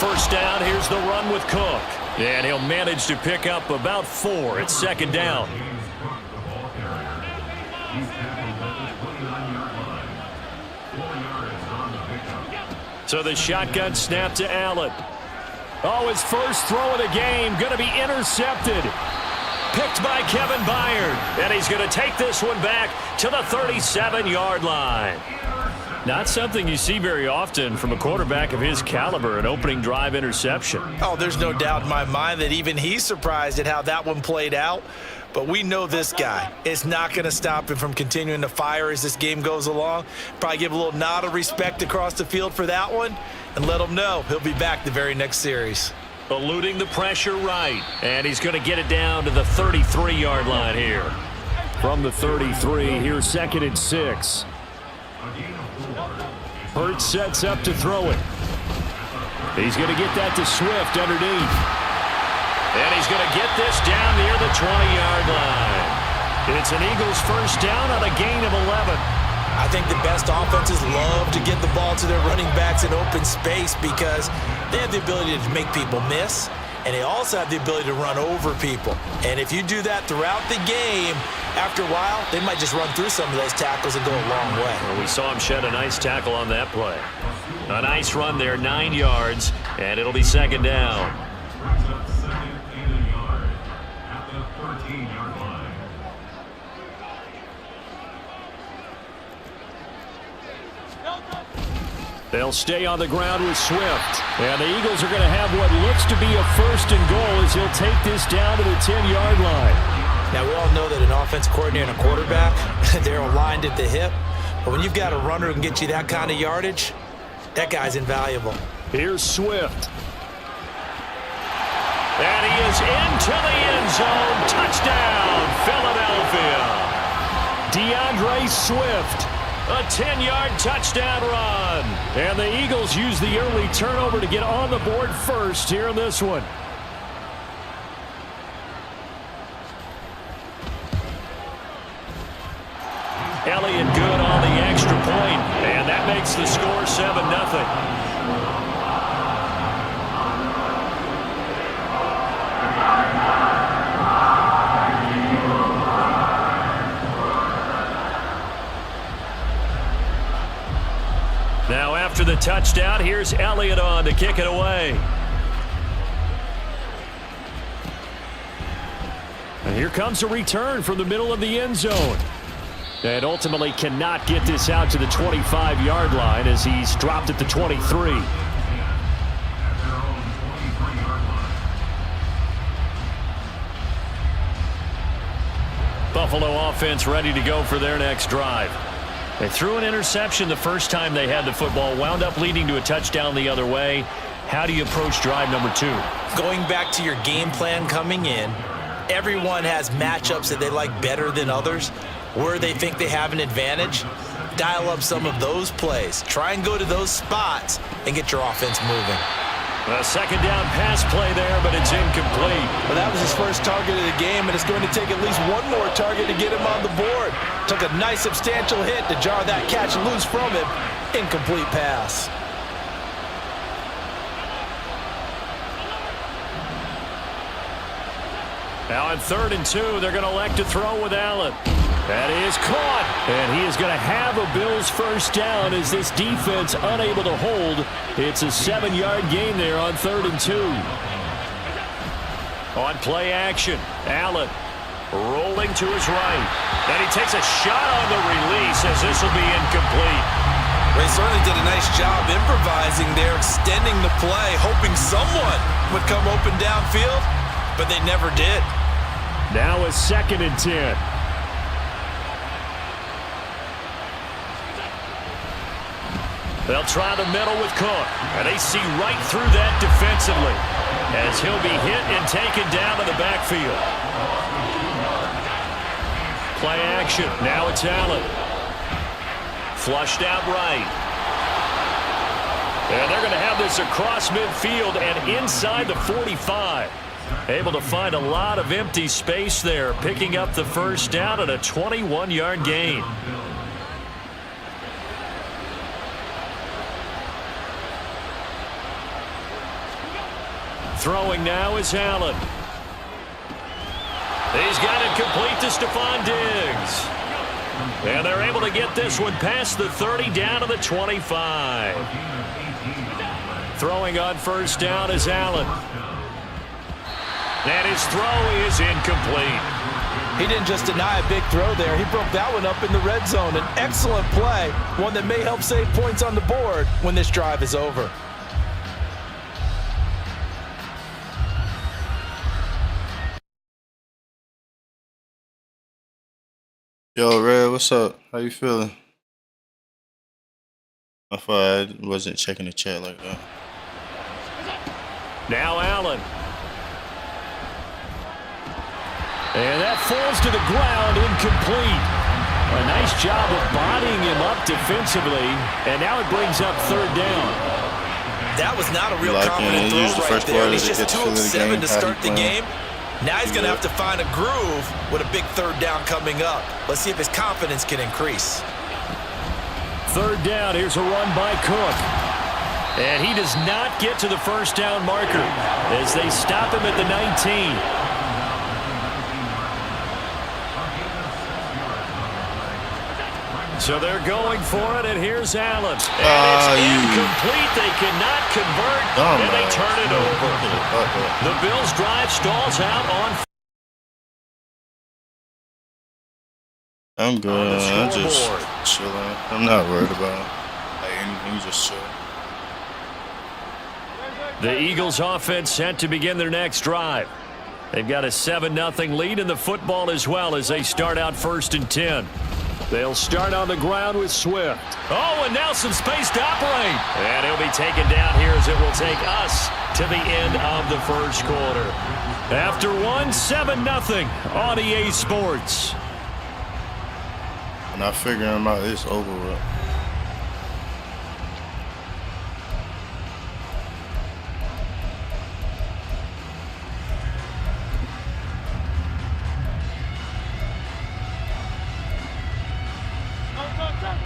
first down. Here's the run with Cook. And he'll manage to pick up about 4. It's second down. So the shotgun snap to Allen. Oh, his first throw of the game going to be intercepted. Picked by Kevin Byard. And he's going to take this one back to the 37-yard line. Not something you see very often from a quarterback of his caliber, an opening drive interception. Oh, there's no doubt in my mind that even he's surprised at how that one played out. But we know this guy. It's not going to stop him from continuing to fire as this game goes along. Probably give a little nod of respect across the field for that one and let him know he'll be back the very next series. Eluding the pressure right. And he's going to get it down to the 33-yard line here. From the 33, here's 2nd and 6. Hurts sets up to throw it. He's going to get that to Swift underneath. And he's going to get this down near the 20-yard line. It's an Eagles first down on a gain of 11. I think the best offenses love to get the ball to their running backs in open space because they have the ability to make people miss, and they also have the ability to run over people. And if you do that throughout the game, after a while, they might just run through some of those tackles and go a long way. Well, we saw him shed a nice tackle on that play. A nice run there, 9 yards, and it'll be second down. They'll stay on the ground with Swift. And the Eagles are going to have what looks to be a first and goal as he'll take this down to the 10-yard line. Now, we all know that an offense coordinator and a quarterback, they're aligned at the hip. But when you've got a runner who can get you that kind of yardage, that guy's invaluable. Here's Swift. And he is into the end zone. Touchdown, Philadelphia. DeAndre Swift. A 10-yard touchdown run. And the Eagles use the early turnover to get on the board first here in this one. Elliott good on the extra point. And that makes the score 7-0. Now after the touchdown, here's Elliott on to kick it away. And here comes a return from the middle of the end zone. And ultimately cannot get this out to the 25-yard line as he's dropped at the 23. Buffalo offense ready to go for their next drive. They threw an interception the first time they had the football, wound up leading to a touchdown the other way. How do you approach drive number 2? Going back to your game plan coming in, everyone has matchups that they like better than others, where they think they have an advantage. Dial up some of those plays. Try and go to those spots and get your offense moving. A second down pass play there, but it's incomplete. Well, that was his first target of the game, and it's going to take at least one more target to get him on the board. Took a nice substantial hit to jar that catch loose from him. Incomplete pass. Now on 3rd and 2, they're going to elect to throw with Allen. That is caught, and he is going to have a Bills first down as this defense unable to hold. It's a 7-yard gain there on 3rd and 2. On play action, Allen rolling to his right. Then he takes a shot on the release as this will be incomplete. They certainly did a nice job improvising there, extending the play, hoping someone would come open downfield, but they never did. Now a 2nd and 10. They'll try the middle with Cook, and they see right through that defensively as he'll be hit and taken down to the backfield. Play action. Now it's Allen. Flushed out right. And they're going to have this across midfield and inside the 45. Able to find a lot of empty space there, picking up the first down at a 21-yard gain. Throwing now is Allen. He's got it complete to Stephon Diggs. And they're able to get this one past the 30 down to the 25. Throwing on first down is Allen. And his throw is incomplete. He didn't just deny a big throw there. He broke that one up in the red zone. An excellent play, one that may help save points on the board when this drive is over. Yo, Red, what's up? How you feeling? I thought I wasn't checking the chat like that. Now Allen. And that falls to the ground, incomplete. A nice job of bodying him up defensively, and now it brings up third down. That was not a real confident throw right there. He's just 2 of 7 to start the game. Now he's going to have to find a groove with a big third down coming up. Let's see if his confidence can increase. Third down, here's a run by Cook. And he does not get to the first down marker as they stop him at the 19. So they're going for it, and here's Allen. And it's incomplete. They cannot convert, and they turn it over. The Bills' drive stalls out on. I'm good. I'm just chilling. I'm not worried about anything. Just chill. The Eagles' offense set to begin their next drive. They've got a 7-0 lead in the football as well as they start out 1st and 10. They'll start on the ground with Swift. Oh, and now some space to operate. And he'll be taken down here as it will take us to the end of the first quarter. After 7-0 on EA Sports. When I figure him out, it's over with.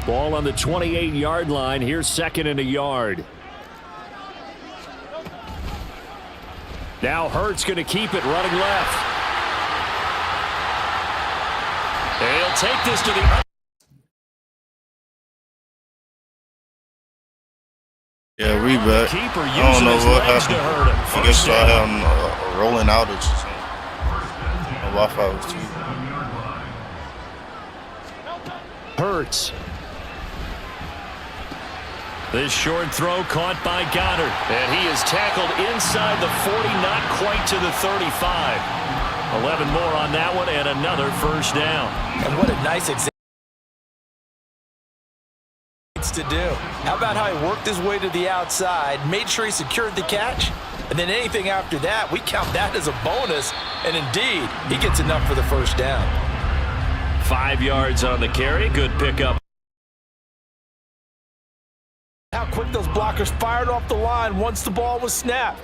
Ball on the 28-yard line. Here's 2nd and a yard. Now Hurts going to keep it running left. And he'll take this to the... Yeah, we back. I don't know what happened. I guess I had a rolling outage or something. My Wi-Fi was too. Hurts. This short throw caught by Goddard. And he is tackled inside the 40, not quite to the 35. 11 more on that one and another first down. And what a nice example to do. How about how he worked his way to the outside, made sure he secured the catch, and then anything after that, we count that as a bonus. And indeed, he gets enough for the first down. 5 yards on the carry. Good pickup. How quick those blockers fired off the line once the ball was snapped.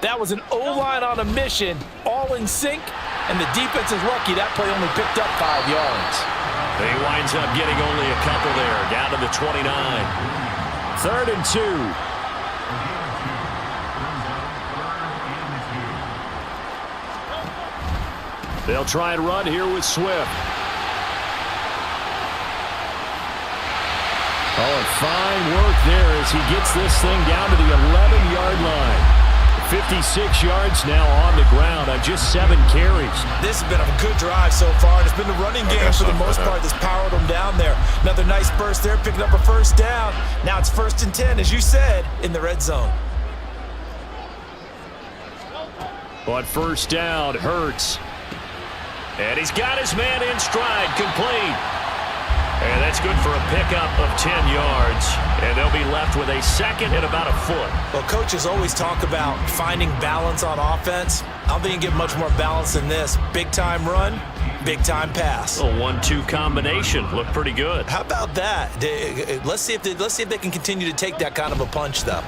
That was an O-line on a mission, all in sync, and the defense is lucky that play only picked up 5 yards. He winds up getting only a couple there, down to the 29. 3rd and 2. They'll try and run here with Swift. Oh, and fine work there as he gets this thing down to the 11-yard line. 56 yards now on the ground on just 7 carries. This has been a good drive so far. It's been the running game for the most part that's powered them down there. Another nice burst there, picking up a first down. Now it's 1st and 10, as you said, in the red zone. On first down, Hurts. And he's got his man in stride, complete. And that's good for a pickup of 10 yards. And they'll be left with a 2nd and about a foot. Well, coaches always talk about finding balance on offense. I don't think you can get much more balance than this. Big-time run, big-time pass. A 1-2 combination. Looked pretty good. How about that? Let's see if they can continue to take that kind of a punch, though.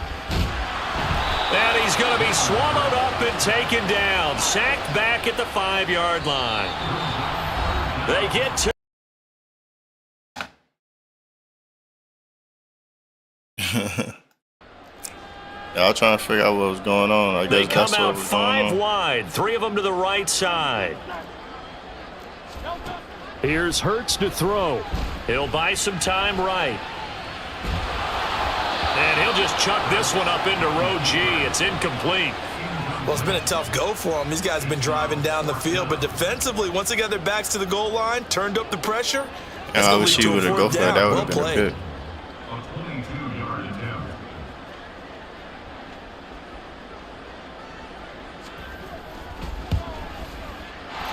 And he's going to be swallowed up and taken down. Sacked back at the 5-yard line. They get to... Yeah, I was trying to figure out what was going on. I They guess come that's what out was going 5 on. wide, 3 of them to the right side. Here's Hurts to throw. He'll buy some time right. And he'll just chuck this one up into row G. It's incomplete. Well, it's been a tough go for them. These guys have been driving down the field, but defensively, once they got their backs to the goal line, turned up the pressure. And I wish he would have go for that. That would Well have been a played. pick.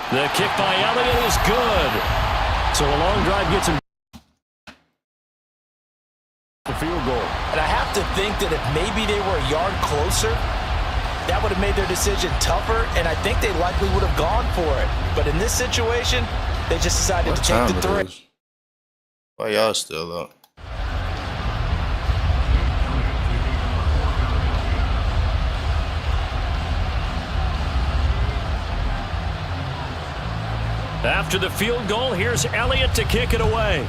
The kick by Elliott is good. So a long drive gets him the field goal. And I have to think that if maybe they were a yard closer, that would have made their decision tougher, and I think they likely would have gone for it. But in this situation, they just decided What to take time the it 3. is? Why y'all still up? After the field goal, here's Elliott to kick it away.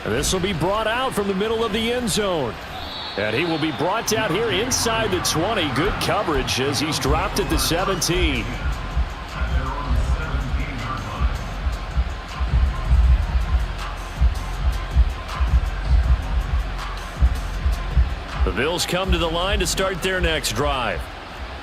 This will be brought out from the middle of the end zone. And he will be brought out here inside the 20. Good coverage as he's dropped at the 17. The Bills come to the line to start their next drive.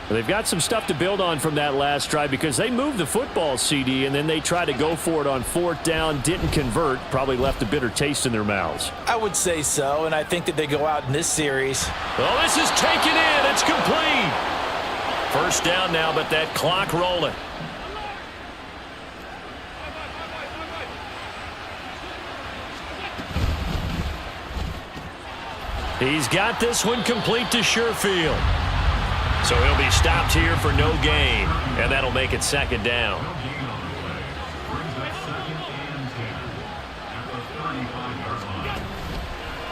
They've got some stuff to build on from that last drive because they moved the football, CD, and then they tried to go for it on 4th down, didn't convert, probably left a bitter taste in their mouths. I would say so, and I think that they go out in this series. Oh, this is taken in. It's complete. 1st down now, but that clock rolling. He's got this one complete to Sherfield. So he'll be stopped here for no gain, and that'll make it 2nd down.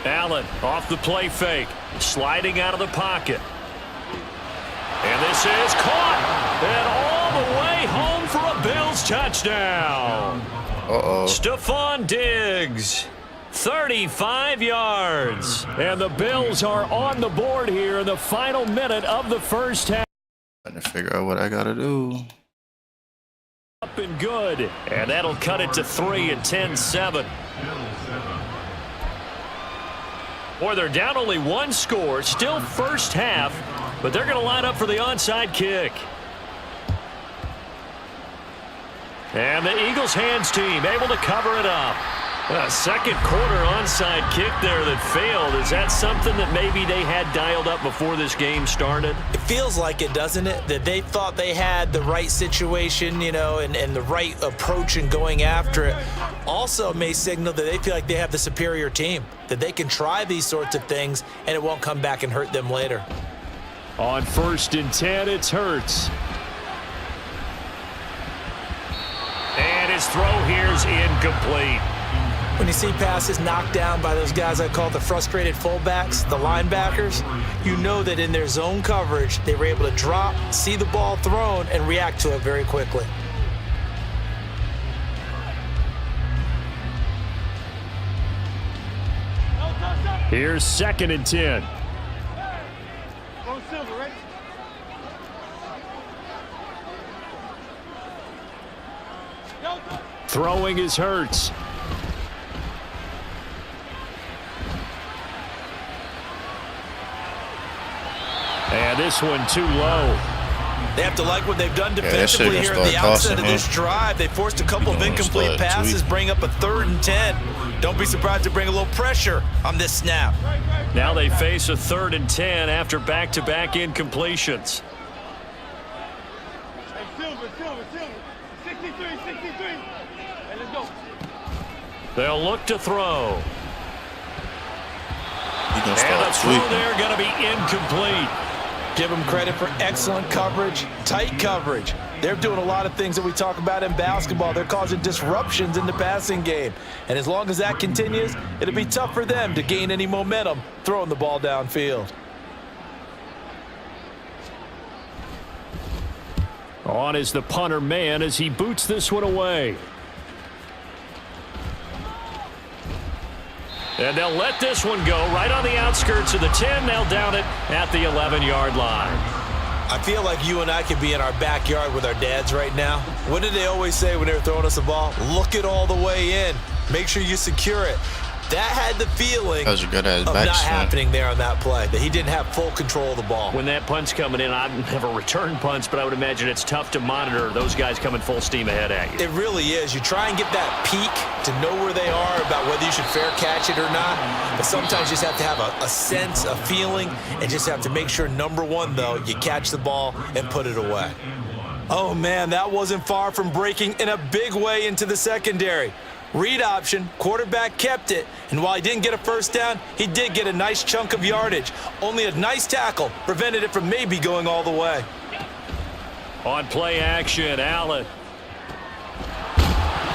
Allen off the play fake, sliding out of the pocket. And this is caught, and all the way home for a Bills touchdown. Stephon Diggs. 35 yards. And the Bills are on the board here in the final minute of the first half. Trying to figure out what I gotta do. Up and good. And that'll cut it to 3 at 10-7. Boy, they're down only 1 score. Still first half. But they're going to line up for the onside kick. And the Eagles hands team able to cover it up. A 2nd quarter onside kick there that failed. Is that something that maybe they had dialed up before this game started? It feels like it, doesn't it? That they thought they had the right situation, you know, and the right approach in going after it. Also may signal that they feel like they have the superior team, that they can try these sorts of things and it won't come back and hurt them later. On 1st and 10, it's Hurts. And his throw here's incomplete. When you see passes knocked down by those guys I call the frustrated fullbacks, the linebackers, you know that in their zone coverage, they were able to drop, see the ball thrown, and react to it very quickly. Here's 2nd and 10. Throwing is Hurts. And this one too low. They have to like what they've done defensively here at the outset of this drive. They forced a couple of incomplete passes, bring up a 3rd and 10. Don't be surprised to bring a little pressure on this snap. Now they face a 3rd and 10 after back-to-back incompletions. They'll look to throw. And the throw there going to be incomplete. Give them credit for excellent coverage, tight coverage. They're doing a lot of things that we talk about in basketball. They're causing disruptions in the passing game. And as long as that continues, it'll be tough for them to gain any momentum throwing the ball downfield. On is the punter man as he boots this one away. And they'll let this one go right on the outskirts of the 10. They'll down it at the 11-yard line. I feel like you and I could be in our backyard with our dads right now. What did they always say when they were throwing us the ball? Look it all the way in. Make sure you secure it. That had the feeling of not happening there on that play, that he didn't have full control of the ball. When that punt's coming in, I've never returned punts, but I would imagine it's tough to monitor those guys coming full steam ahead at you. It really is. You try and get that peek to know where they are about whether you should fair catch it or not, but sometimes you just have to have a sense, a feeling, and just have to make sure, number one, though, you catch the ball and put it away. Oh, man, that wasn't far from breaking in a big way into the secondary. Read option, quarterback kept it, and while he didn't get a first down, he did get a nice chunk of yardage. Only a nice tackle prevented it from maybe going all the way. On play action, Allen.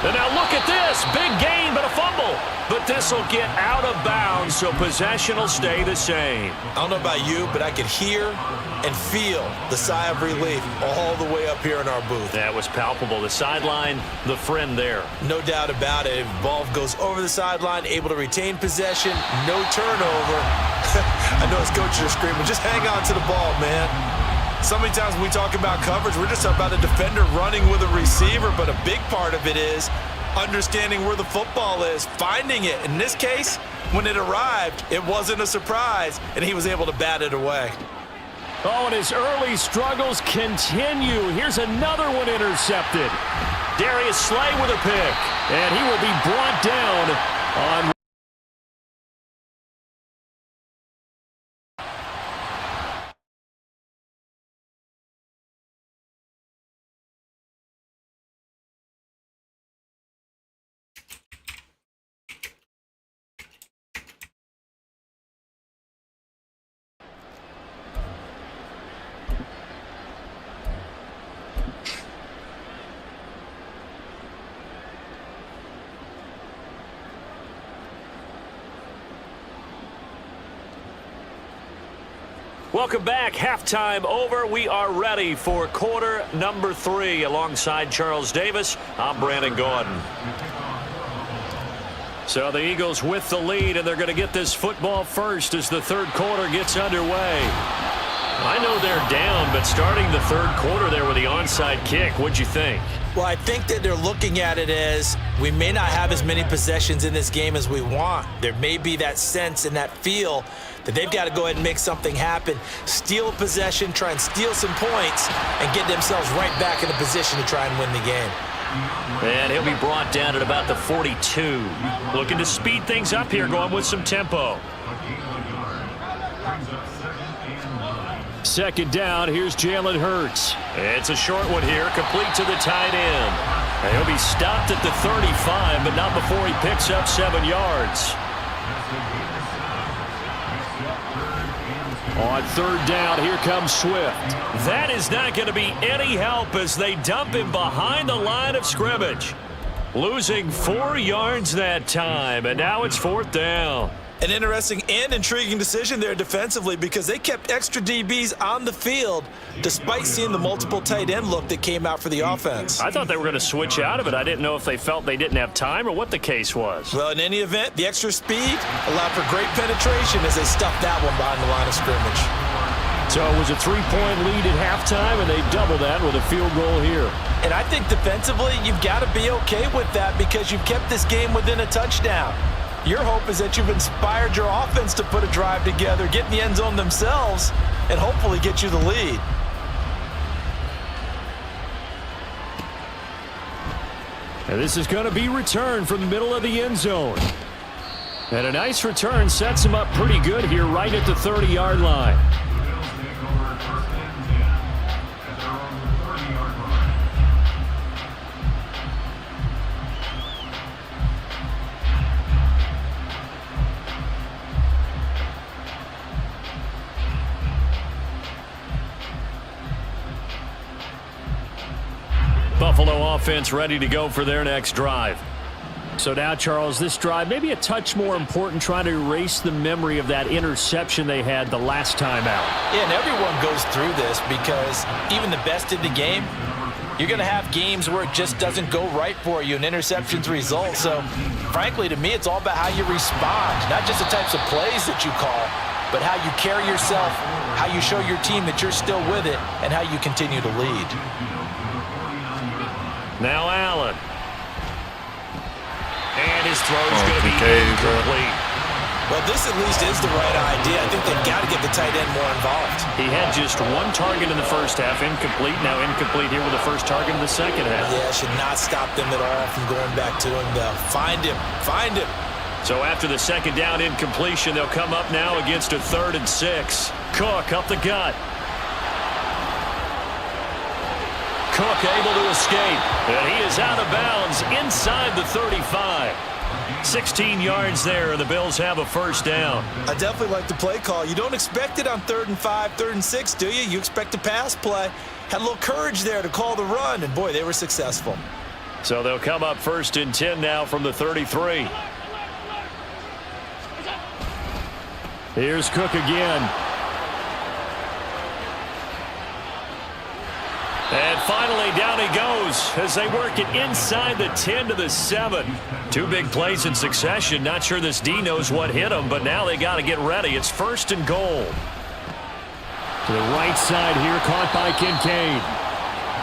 And now look at this. Big gain, but a fumble. But this will get out of bounds, so possession will stay the same. I don't know about you, but I could hear and feel the sigh of relief all the way up here in our booth. That was palpable. The sideline, the friend there. No doubt about it. Ball goes over the sideline, able to retain possession, no turnover. I know his coaches are screaming, just hang on to the ball, man. So many times when we talk about coverage, we're just about a defender running with a receiver, but a big part of it is understanding where the football is, finding it. In this case, when it arrived, it wasn't a surprise, and he was able to bat it away. Oh, and his early struggles continue. Here's another one intercepted. Darius Slay with a pick, and he will be brought down on. Welcome back. Halftime over. We are ready for quarter number 3. Alongside Charles Davis, I'm Brandon Gordon. So the Eagles with the lead, and they're going to get this football first as the third quarter gets underway. I know they're down, but starting the third quarter there with the onside kick, what'd you think? Well, I think that they're looking at it as we may not have as many possessions in this game as we want. There may be that sense and that feel that they've got to go ahead and make something happen, steal a possession, try and steal some points, and get themselves right back in a position to try and win the game. And he'll be brought down at about the 42. Looking to speed things up here, going with some tempo. Second down, here's Jalen Hurts. It's a short one here, complete to the tight end. And he'll be stopped at the 35, but not before he picks up 7 yards. On third down, here comes Swift. That is not going to be any help as they dump him behind the line of scrimmage. Losing 4 yards that time, and now it's fourth down. An interesting and intriguing decision there defensively because they kept extra DBs on the field despite seeing the multiple tight end look that came out for the offense. I thought they were going to switch out of it. I didn't know if they felt they didn't have time or what the case was. Well, in any event, the extra speed allowed for great penetration as they stuffed that one behind the line of scrimmage. So it was a 3-point lead at halftime, and they double that with a field goal here. And I think defensively, you've got to be okay with that because you've kept this game within a touchdown. Your hope is that you've inspired your offense to put a drive together, get in the end zone themselves, and hopefully get you the lead. And this is going to be returned from the middle of the end zone. And a nice return sets him up pretty good here right at the 30-yard line. Buffalo offense ready to go for their next drive. So now, Charles, this drive maybe a touch more important, trying to erase the memory of that interception they had the last time out. Yeah, and everyone goes through this because even the best in the game, you're going to have games where it just doesn't go right for you and interceptions result. So, frankly, to me, it's all about how you respond, not just the types of plays that you call, but how you carry yourself, how you show your team that you're still with it, and how you continue to lead. Now Allen. And his throw is going to be incomplete. Well, this at least is the right idea. I think they've got to get the tight end more involved. He had just one target in the first half, incomplete. Now incomplete here with the first target in the second half. Yeah, should not stop them at all from going back to him, though. Find him. Find him. So after the second down incompletion, they'll come up now against a 3rd and 6. Cook up the gut. Cook able to escape. And he is out of bounds inside the 35. 16 yards there, and the Bills have a first down. I definitely like the play call. You don't expect it on 3rd and 5, 3rd and 6, do you? You expect a pass play. Had a little courage there to call the run, and boy, they were successful. So they'll come up 1st and 10 now from the 33. Here's Cook again. And finally, down he goes as they work it inside the 10 to the 7. 2 big plays in succession. Not sure this D knows what hit him, but now they got to get ready. It's 1st and goal. To the right side here, caught by Kincaid.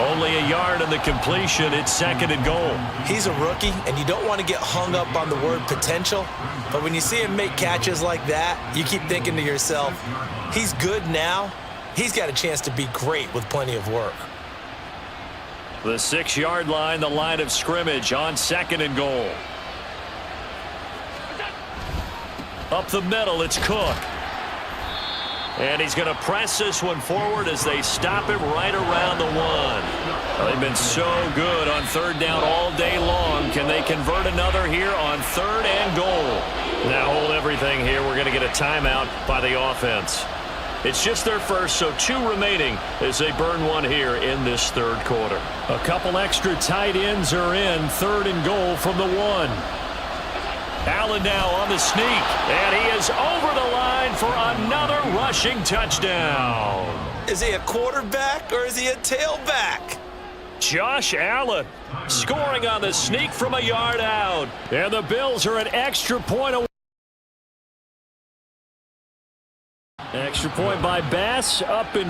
Only a yard in the completion. It's 2nd and goal. He's a rookie, and you don't want to get hung up on the word potential. But when you see him make catches like that, you keep thinking to yourself, he's good now. He's got a chance to be great with plenty of work. The 6-yard line, the line of scrimmage on 2nd and goal. Up the middle, it's Cook. And he's going to press this one forward as they stop him right around the 1. Well, they've been so good on 3rd down all day long. Can they convert another here on 3rd and goal? Now hold everything here. We're going to get a timeout by the offense. It's just their first, so 2 remaining as they burn one here in this 3rd quarter. A couple extra tight ends are in. 3rd and goal from the 1. Allen now on the sneak, and he is over the line for another rushing touchdown. Is he a quarterback or is he a tailback? Josh Allen scoring on the sneak from a yard out. And the Bills are an extra point away. Extra point by Bass up in.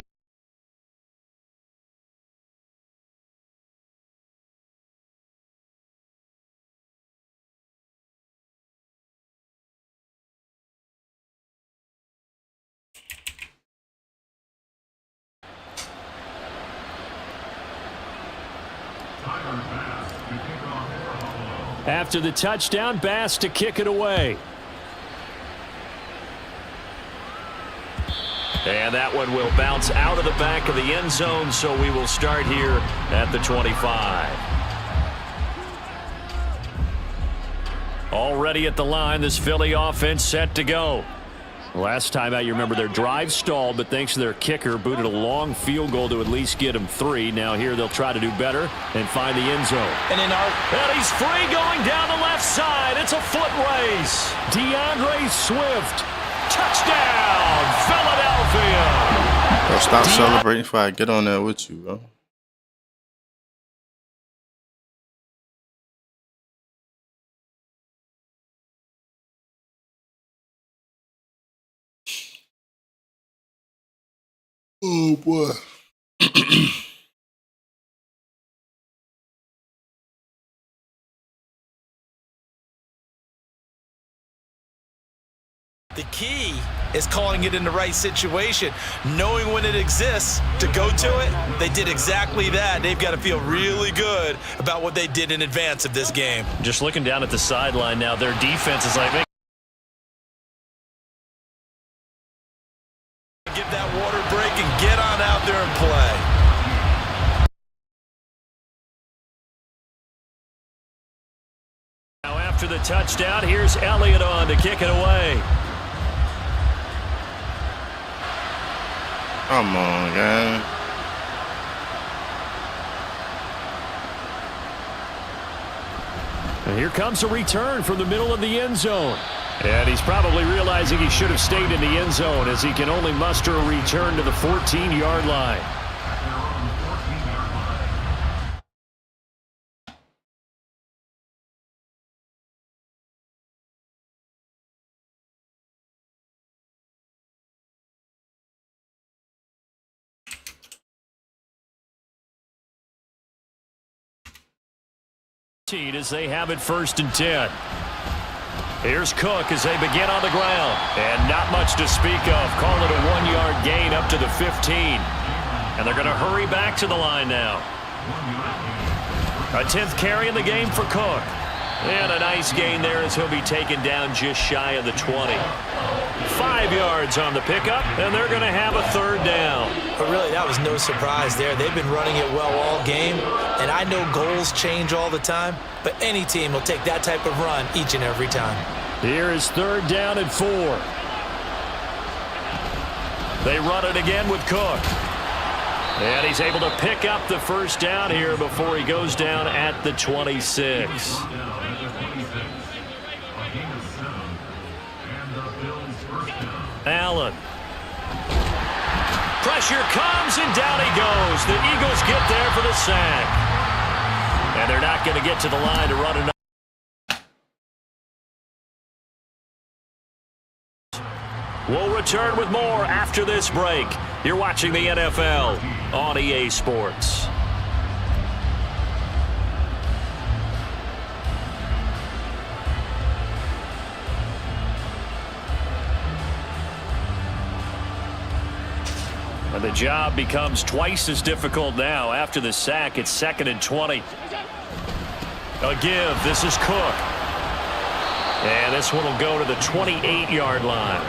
After the touchdown, Bass to kick it away. And that one will bounce out of the back of the end zone, so we will start here at the 25. Already at the line, this Philly offense set to go. Last time out, you remember their drive stalled, but thanks to their kicker, booted a long field goal to at least get them 3. Now here they'll try to do better and find the end zone. And he's free going down the left side. It's a foot race. DeAndre Swift. Touchdown, Philadelphia. Bro, stop celebrating before I get on there with you, bro. Oh, boy. The key is calling it in the right situation, knowing when it exists to go to it. They did exactly that. They've got to feel really good about what they did in advance of this game. Just looking down at the sideline now, their defense is like, give that water break and get on out there and play. Now after the touchdown, here's Elliott on to kick it away. Come on, guys. And here comes a return from the middle of the end zone. And he's probably realizing he should have stayed in the end zone as he can only muster a return to the 14-yard line. As they have it 1st and 10. Here's Cook as they begin on the ground. And not much to speak of. Call it a 1-yard gain up to the 15. And they're going to hurry back to the line now. A 10th carry in the game for Cook. And a nice gain there as he'll be taken down just shy of the 20. 5 yards on the pickup, and they're going to have a 3rd down. But really, that was no surprise there. They've been running it well all game, and I know goals change all the time, but any team will take that type of run each and every time. Here is 3rd down and 4. They run it again with Cook. And he's able to pick up the 1st down here before he goes down at the 26. Allen. Pressure comes, and down he goes. The Eagles get there for the sack. And they're not going to get to the line to run another. We'll return with more after this break. You're watching the NFL on EA Sports. And the job becomes twice as difficult now. After the sack, it's 2nd and 20. A give. This is Cook. And this one will go to the 28-yard line.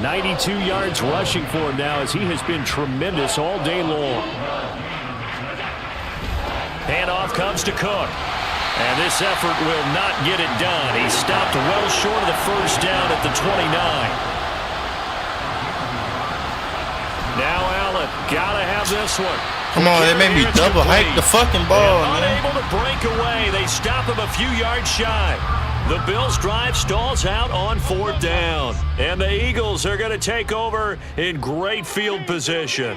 92 yards rushing for him now as he has been tremendous all day long. Handoff comes to Cook. And this effort will not get it done. He stopped well short of the 1st down at the 29. Now Allen, gotta have this one. Come on, they made me double hike the fucking ball, man. Unable to break away. They stop him a few yards shy. The Bills' drive stalls out on 4th down. And the Eagles are going to take over in great field position.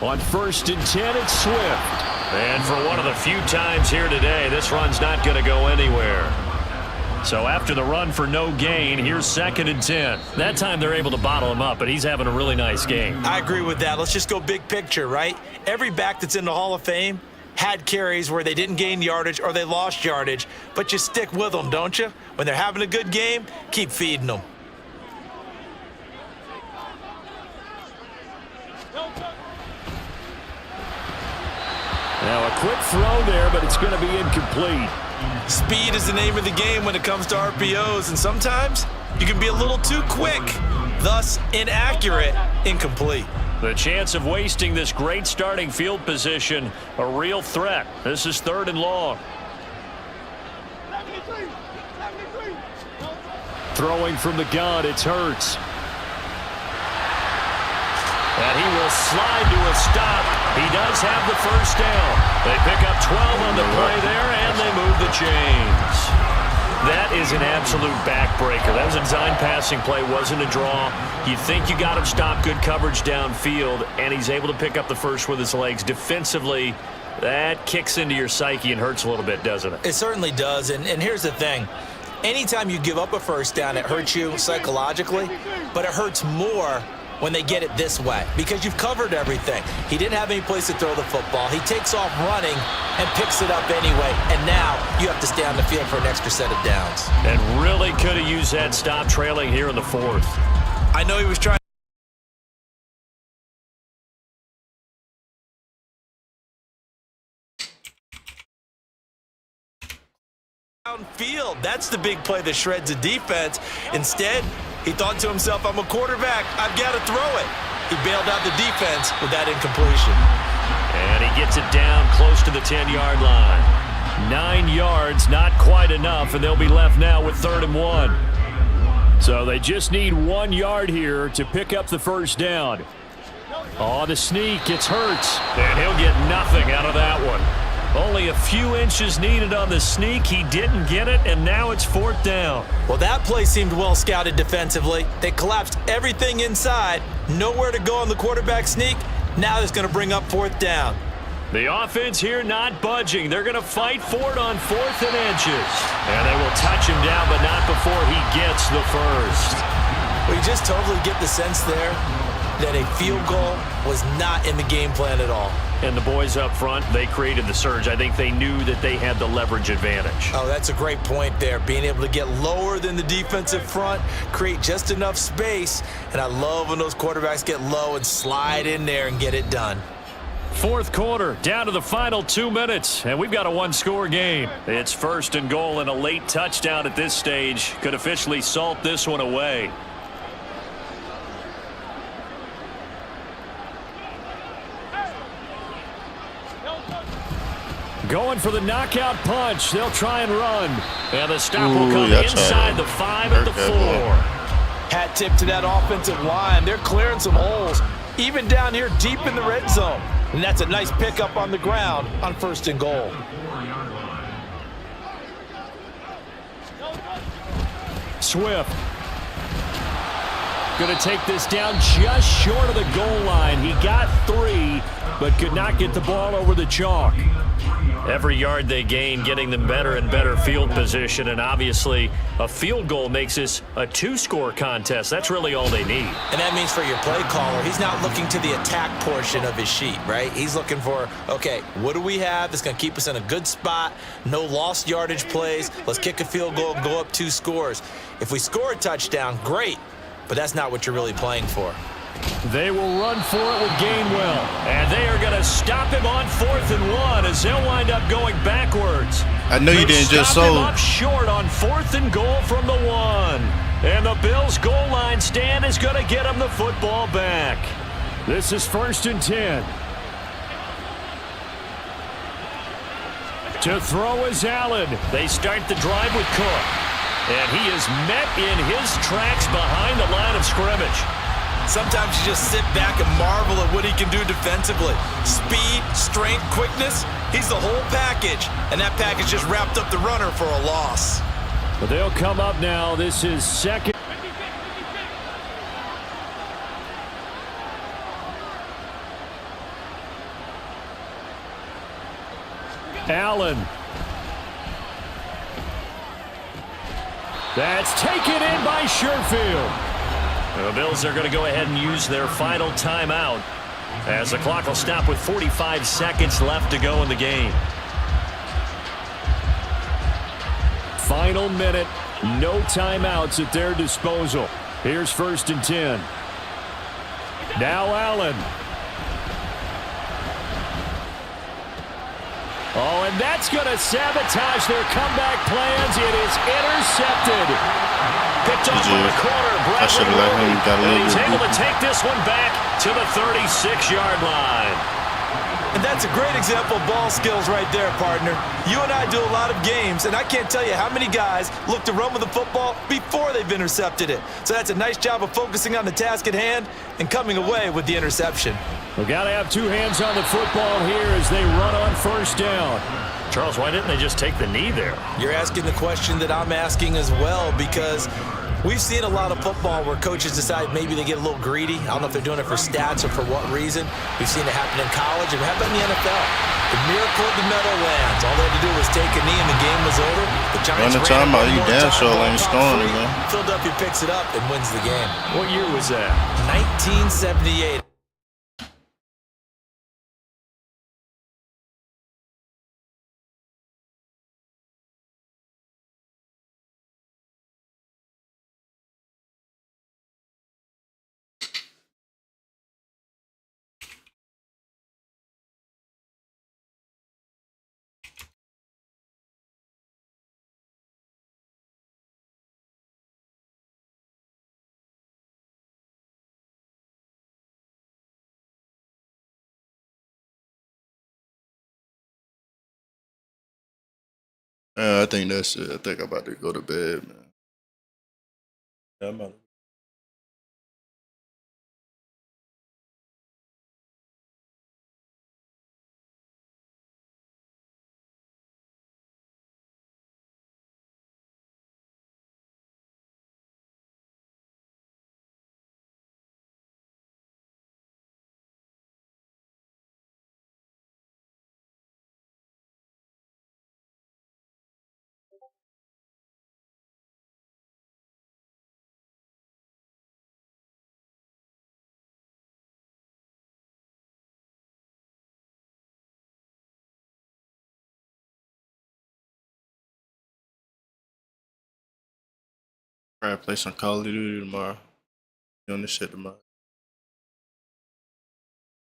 On 1st and 10, it's Swift. And for one of the few times here today, this run's not going to go anywhere. So after the run for no gain, here's 2nd and 10. That time they're able to bottle him up, but he's having a really nice game. I agree with that. Let's just go big picture, right? Every back that's in the Hall of Fame had carries where they didn't gain yardage or they lost yardage, but you stick with them, don't you? When they're having a good game, keep feeding them. Now a quick throw there, but it's going to be incomplete. Speed is the name of the game when it comes to RPOs, and sometimes you can be a little too quick, thus inaccurate, incomplete. The chance of wasting this great starting field position, a real threat. This is 3rd and long. Throwing from the gun, it's Hurts. And he will slide to a stop. He does have the 1st down. They pick up 12 on the play there, and they move the chains. That is an absolute backbreaker. That was a design passing play, wasn't a draw. You think you got him stopped, good coverage downfield, and he's able to pick up the 1st with his legs. Defensively, that kicks into your psyche and hurts a little bit, doesn't it? It certainly does, and here's the thing. Anytime you give up a 1st down, it hurts you psychologically, but it hurts more when they get it this way because you've covered everything. He didn't have any place to throw the football. He takes off running and picks it up anyway, and now you have to stay on the field for an extra set of downs. And really could have used that stop trailing here in the 4th. I know he was trying downfield. That's the big play that shreds a defense. Instead, he thought to himself, I'm a quarterback. I've got to throw it. He bailed out the defense with that incompletion. And he gets it down close to the 10-yard line. 9 yards, not quite enough, and they'll be left now with 3rd and 1. So they just need 1 yard here to pick up the 1st down. On the sneak, it's Hurts, and he'll get nothing out of that one. Only a few inches needed on the sneak. He didn't get it, and now it's 4th down. Well, that play seemed well scouted defensively. They collapsed everything inside. Nowhere to go on the quarterback sneak. Now it's going to bring up 4th down. The offense here not budging. They're going to fight for it on 4th and inches. And they will touch him down, but not before he gets the 1st. Well, you just totally get the sense there that a field goal was not in the game plan at all. And the boys up front, they created the surge. I think they knew that they had the leverage advantage. Oh, that's a great point there. Being able to get lower than the defensive front, create just enough space. And I love when those quarterbacks get low and slide in there and get it done. Fourth quarter, down to the final 2 minutes, and we've got a one-score game. It's first and goal, and a late touchdown at this stage could officially salt this one away. Going for the knockout punch. They'll try and run. And the stop will come inside the 5 at the 4. Hat tip to that offensive line. They're clearing some holes, even down here deep in the red zone. And that's a nice pickup on the ground on first and goal. Swift. Going to take this down just short of the goal line. He got 3, but could not get the ball over the chalk. Every yard they gain, getting them better and better field position, and obviously a field goal makes this a 2-score contest. That's really all they need. And that means for your play caller, he's not looking to the attack portion of his sheet, right? He's looking for, okay, what do we have that's going to keep us in a good spot? No lost yardage plays. Let's kick a field goal and go up 2 scores. If we score a touchdown, great, but that's not what you're really playing for. They will run for it with Gainwell. And they are going to stop him on 4th and 1 as they'll wind up going backwards. I know you didn't just stop him up short on 4th and goal from the 1. And the Bills' goal line stand is going to get him the football back. This is 1st and 10. To throw is Allen. They start the drive with Cook. And he is met in his tracks behind the line of scrimmage. Sometimes you just sit back and marvel at what he can do defensively. Speed, strength, quickness, he's the whole package. And that package just wrapped up the runner for a loss. But they'll come up now. This is second. Allen. That's taken in by Sherfield. The Bills are going to go ahead and use their final timeout as the clock will stop with 45 seconds left to go in the game. Final minute, no timeouts at their disposal. Here's 1st and 10. Now Allen. Oh, and that's going to sabotage their comeback plans. It is intercepted. Picked off on the corner. I should have let him get a little bit. He's able to take this one back to the 36-yard line. And that's a great example of ball skills right there, partner. You and I do a lot of games, and I can't tell you how many guys look to run with the football before they've intercepted it. So that's a nice job of focusing on the task at hand and coming away with the interception. We've got to have 2 hands on the football here as they run on 1st down. Charles, why didn't they just take the knee there? You're asking the question that I'm asking as well, because we've seen a lot of football where coaches decide maybe they get a little greedy. I don't know if they're doing it for stats or for what reason. We've seen it happen in college and happen in the NFL. The miracle of the Meadowlands. All they had to do was take a knee and the game was over. The Giants ran you damn sure ain't scoring again. Philadelphia picks it up and wins the game. What year was that? 1978. I think that's it. I think I'm about to go to bed, man. Yeah, I'm about to Probably play some Call of Duty tomorrow. Be on this shit tomorrow.